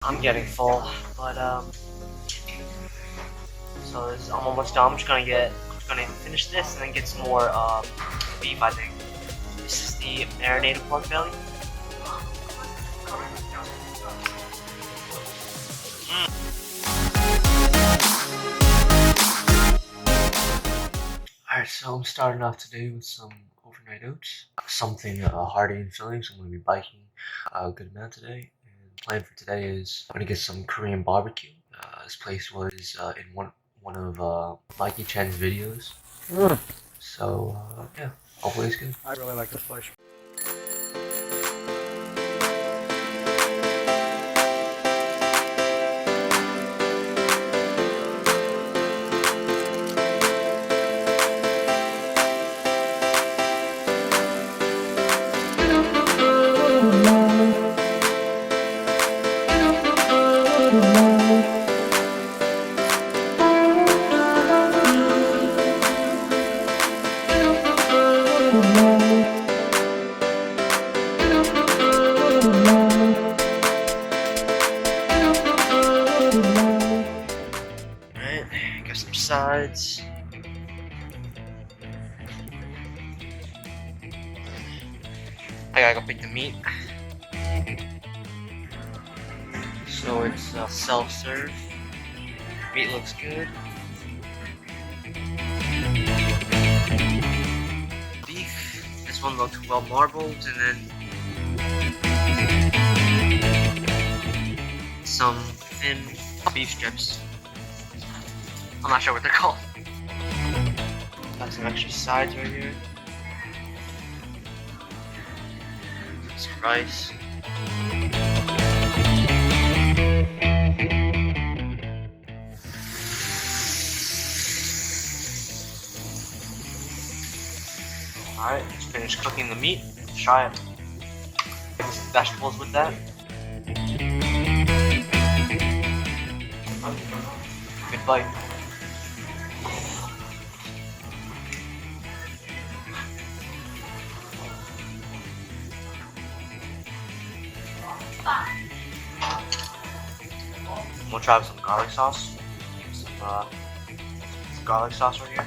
I'm getting full, but so I'm almost done. I'm just gonna finish this and then get some more beef. I think this is the marinated pork belly. Alright, so I'm starting off today with some overnight oats. Something hearty and filling, so I'm going to be biking a good amount today. And the plan for today is I'm going to get some Korean BBQ. This place was in one of Mikey Chen's videos. So, yeah, hopefully it's good. I really like this place. Alright, got some sides. I gotta go pick the meat. So it's self-serve. Meat looks good. Beef. This one looked well marbled, and then some thin beef strips. I'm not sure what they're called. Got some extra sides right here. Some rice. Alright, just finished cooking the meat. Let's try it. Get some vegetables with that. Good bite. I'm gonna try some garlic sauce. Some garlic sauce right here.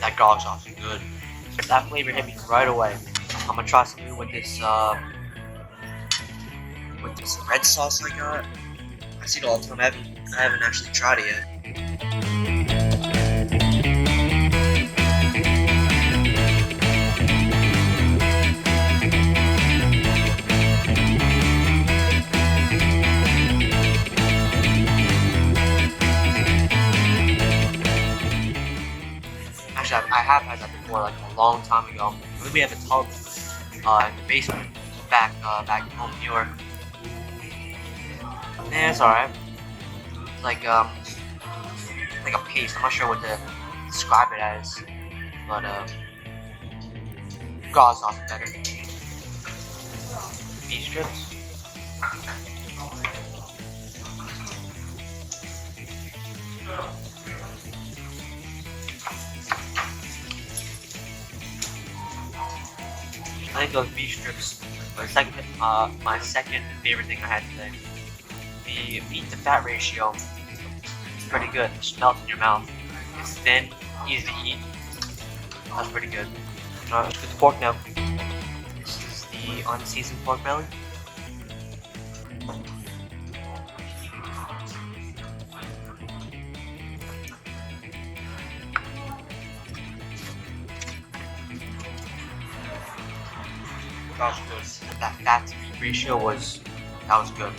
That garlic sauce is good. That flavor hit me right away. I'm gonna try something with this red sauce I got. I see it all the time. I haven't actually tried it yet. Actually, I have had that before, like a long time ago. I think we have a tub in the basement back home in New York. Yeah, it's alright. It's like a paste. I'm not sure what to describe it as, but garlic sauce is better. Beef strips. I think those beef strips were my second favorite thing I had today. The meat to fat ratio is pretty good. It just melts in your mouth. It's thin, easy to eat. That's pretty good. Alright, let's get the pork now. This is the unseasoned pork belly. That was good. That fat to meat ratio was good.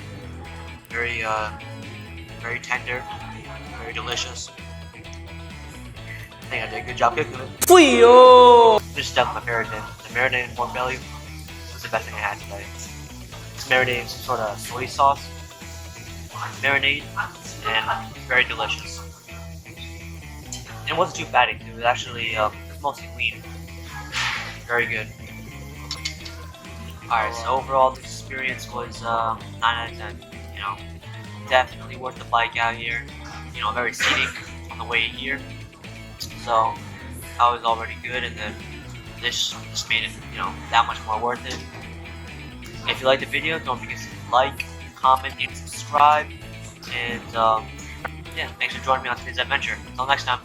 Very very tender, very delicious. I think I did a good job cooking it. This is definitely my favorite thing. The marinated pork belly was the best thing I had today. It's marinated in some sort of soy sauce, marinade, and very delicious. And it wasn't too fatty too. It was actually it was mostly lean. Very good. Alright, so overall the experience was 9 out of 10. You know, definitely worth the bike out here. You know, very scenic on the way here. So I was already good, and then this made it, you know, that much more worth it. If you liked the video, don't forget to like, comment, and subscribe. And yeah, thanks for joining me on today's adventure. Until next time.